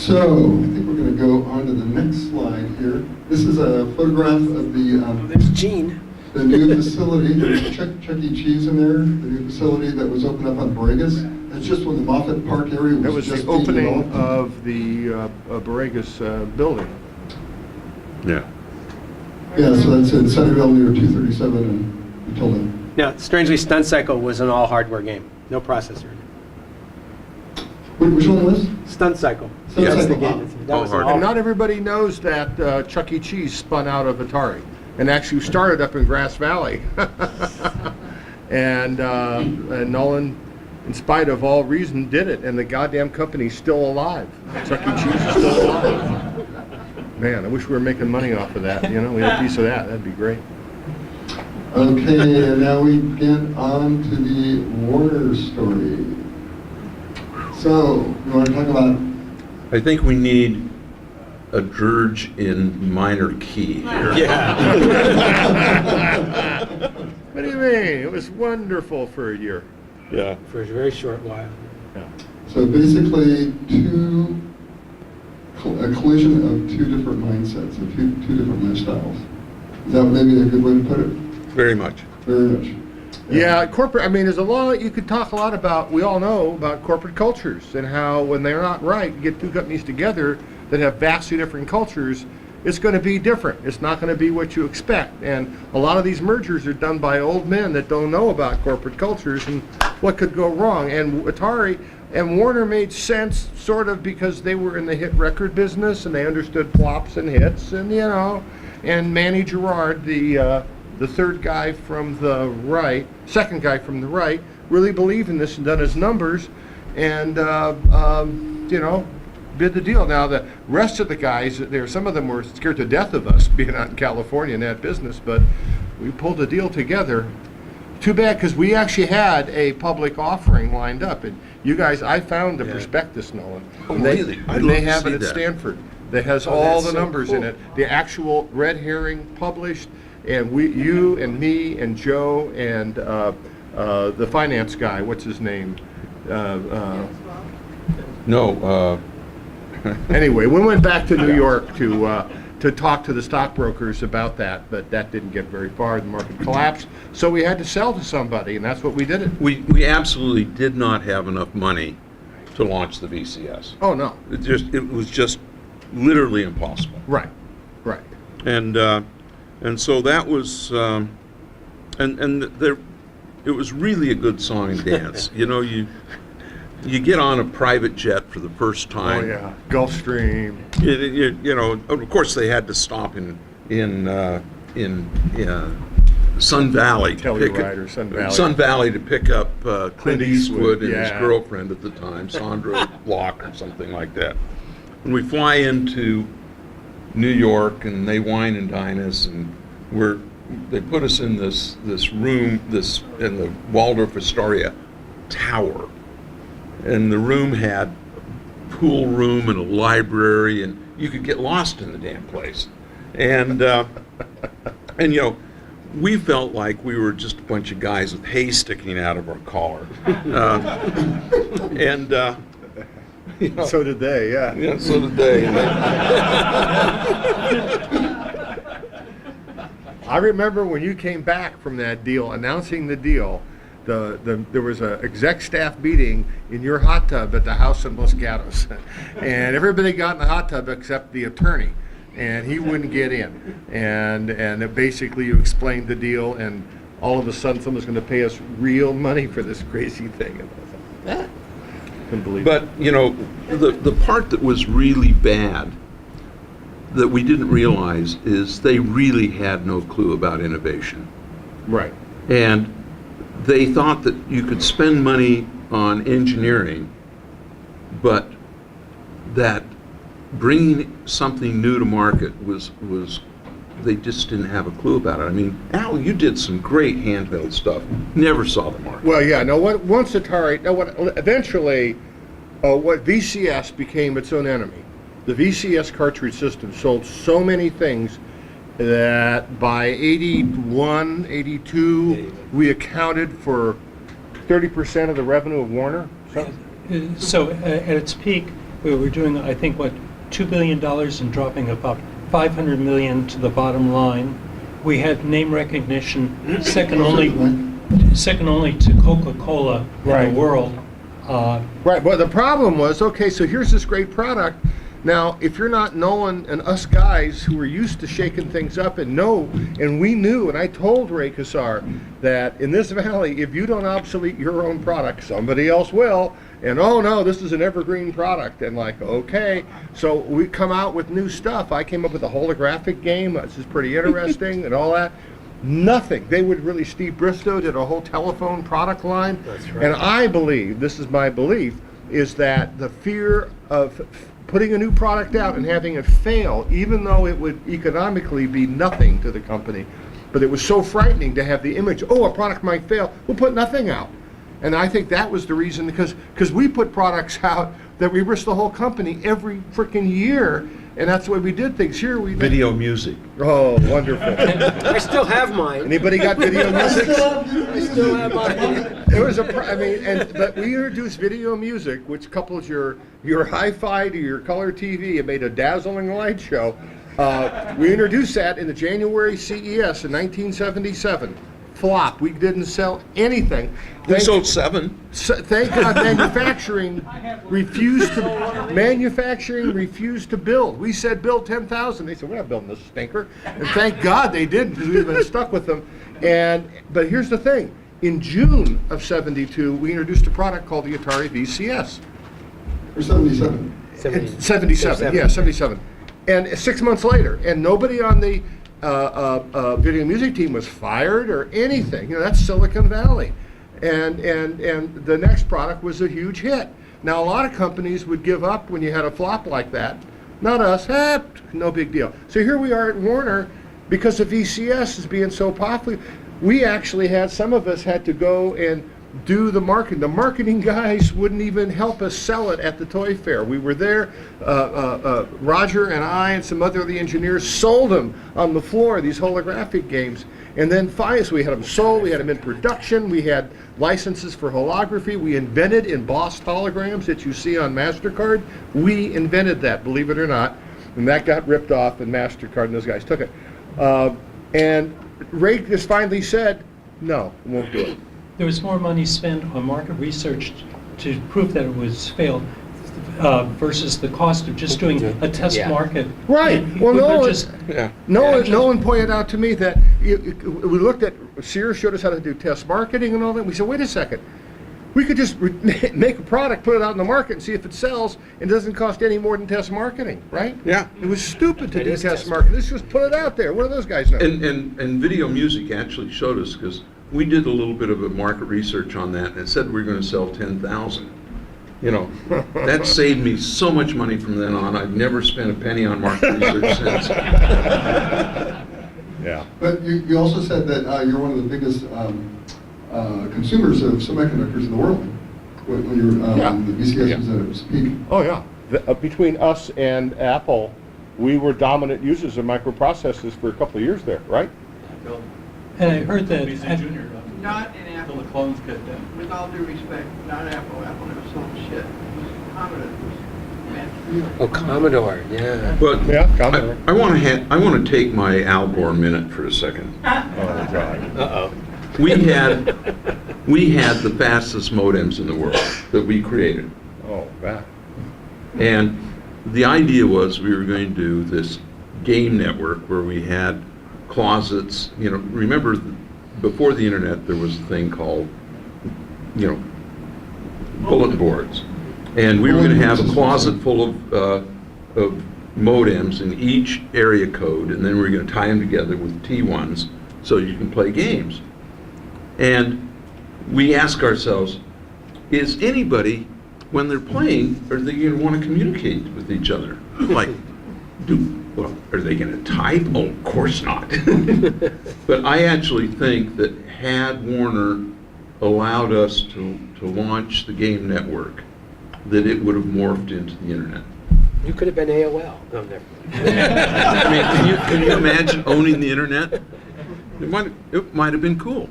So, I think we're going to go on to the next slide here. This is a photograph of There's Gene. the new facility. There's Chuck E. Cheese in there, the new facility that was opened up on Borregas. That's just when the Moffett Park area was That was just the opening being of the Borregas building. Yeah. Yeah, so that's in Centerville near 237 and Matilda. Now, strangely, Stunt Cycle was an all hardware game, no processor. Which one was? Stunt Cycle. Stunt That's Cycle, the game. wow. That All was hardware. And not everybody knows that Chuck E. Cheese spun out of Atari and actually started up in Grass Valley. and Nolan, in spite of all reason, did it, and the goddamn company's still alive. Chuck E. Cheese is still alive. Man, I wish we were making money off of that. You know, we had a piece of that. That'd be great. Okay, and now we get on to the Warner story. So, you want to talk about? I think we need a dirge in minor key here. Yeah. What do you mean? It was wonderful for a year. Yeah. For a very short while. Yeah. So basically, a collision of two different mindsets, of two different lifestyles. Is that maybe a good way to put it? Very much. Very much. Yeah, corporate, I mean, there's a lot, you could talk a lot about, we all know about corporate cultures and how when they're not right, you get two companies together that have vastly different cultures, it's going to be different. It's not going to be what you expect. And a lot of these mergers are done by old men that don't know about corporate cultures and what could go wrong. And Atari and Warner made sense sort of because they were in the hit record business and they understood flops and hits and, you know, and Manny Gerard, the third guy from the right, second guy from the right, really believed in this and done his numbers and, you know, bid the deal. Now, the rest of the guys, some of them were scared to death of us being out in California in that business, but we pulled a deal together. Too bad, because we actually had a public offering lined up. And you guys, I found the prospectus, Nolan. Oh, And they, really? I'd and love they to have see it at that. Stanford. That has all that's the so numbers in cool. it. The actual red herring published, and you and me and Joe and the finance guy, what's his name? No, Anyway, we went back to New York to talk to the stockbrokers about that, but that didn't get very far. The market collapsed, so we had to sell to somebody, and that's what we did it. we absolutely did not have enough money to launch the VCS. Oh, no. It was just literally impossible. Right, right. And so that was, it was really a good song and dance. You know, you get on a private jet for the first time. Oh, yeah. Gulfstream. You know, of course they had to stop in Sun Valley. Telluride, Sun Valley. Sun Valley to pick up Clint Eastwood and his yeah. girlfriend at the time, Sandra Block or something like that. When we fly into New York and they wine and dine us, and they put us in this room, in the Waldorf Astoria Tower, and the room had a pool room and a library, and you could get lost in the damn place, and you know, we felt like we were just a bunch of guys with hay sticking out of our collar, and you know, So did they, yeah. yeah, so did they. I remember when you came back from that deal, announcing the deal, there was an exec staff meeting in your hot tub at the house in Los Gatos. And everybody got in the hot tub except the attorney. And he wouldn't get in. And basically you explained the deal, and all of a sudden someone's going to pay us real money for this crazy thing. And I was like, couldn't believe it. But you know, the part that was really bad that we didn't realize is they really had no clue about innovation. Right. And they thought that you could spend money on engineering, but that bringing something new to market was they just didn't have a clue about it. I mean, Al, you did some great handheld stuff. Never saw the market. Well, yeah. No. Once Atari. No. Eventually, what VCS became its own enemy. The VCS cartridge system sold so many things that by 81, 82, we accounted for 30% of the revenue of Warner. So at its peak, we were doing, I think, what, $2 billion and dropping about $500 million to the bottom line. We had name recognition second only to Coca-Cola in Right. the world. Right, but the problem was, okay, so here's this great product. Now, if you're not knowing, and us guys who were used to shaking things up and know, and we knew, and I told Ray Kassar that in this valley, if you don't obsolete your own product, somebody else will. And oh no, this is an evergreen product. And like, okay, so we come out with new stuff. I came up with a holographic game. This is pretty interesting and all that. Nothing. They would really, Steve Bristow did a whole telephone product line. That's right. And I believe, this is my belief, is that the fear of putting a new product out and having it fail, even though it would economically be nothing to the company, but it was so frightening to have the image, oh, a product might fail, we'll put nothing out. And I think that was the reason, because we put products out that we risked the whole company every freaking year, and that's the way we did things. Here we Video music. Oh, wonderful. I still have mine. Anybody got video music? I still have mine. There was but we introduced video music, which couples your hi-fi to your color TV and made a dazzling light show. We introduced that in the January CES in 1977. Flop. We didn't sell anything. We sold 7. Thank God manufacturing refused to build. We said build 10,000. They said we're not building this stinker. And thank God they didn't, because we've been stuck with them. But here's the thing. In June of '72, we introduced a product called the Atari VCS. Or 77. 77, yeah, 77. And 6 months later, and nobody on the video music team was fired or anything. You know, that's Silicon Valley. And the next product was a huge hit. Now, a lot of companies would give up when you had a flop like that. Not us, no big deal. So here we are at Warner, because of VCS is being so popular. We actually had, some of us had to go and do the marketing. The marketing guys wouldn't even help us sell it at the toy fair. We were there, Roger and I and some other of the engineers sold them on the floor, these holographic games. And then finally, so we had them sold, we had them in production, we had licenses for holography, we invented embossed holograms that you see on MasterCard. We invented that, believe it or not. And that got ripped off, and MasterCard and those guys took it. And Ray just finally said, no, won't do it. There was more money spent on market research to prove that it was failed versus the cost of just doing a test Yeah. market. Right. And Well, we no were one- just- Yeah. No one pointed out to me that we looked at, Sears showed us how to do test marketing and all that. We said, wait a second. We could just make a product, put it out in the market, and see if it sells, and it doesn't cost any more than test marketing, right? Yeah. It was stupid to It do is test test marketing. Let's just put it out there. What do those guys know? And video music actually showed us, because we did a little bit of a market research on that, and it said we were going to sell 10,000. You know, that saved me so much money from then on. I've never spent a penny on market research since. Yeah. But you also said that you're one of the biggest consumers of semiconductors in the world. When you're, Yeah. the VCS Yeah. was at its peak. Oh, yeah. Between us and Apple, we were dominant users of microprocessors for a couple of years there, right? And I heard that. Not in Apple. The clones get that. With all due respect, not Apple. Apple never sold shit. Commodore was Oh, Commodore, yeah. But Yeah, Commodore. I want to take my Al Gore minute for a second. Oh, God. Uh-oh. We had the fastest modems in the world that we created. Oh, that. And the idea was we were going to do this game network where we had closets. You know, remember before the internet there was a thing called, you know, bulletin boards. And we were going to have a closet full of modems in each area code, and then we were going to tie them together with T1s so you can play games. And we ask ourselves, is anybody, when they're playing, are they going to want to communicate with each other? Like, well, are they going to type? Oh, of course not. But I actually think that had Warner allowed us to launch the game network, that it would have morphed into the internet. You could have been AOL. No, never. I mean, can you imagine owning the internet? It might have been cool.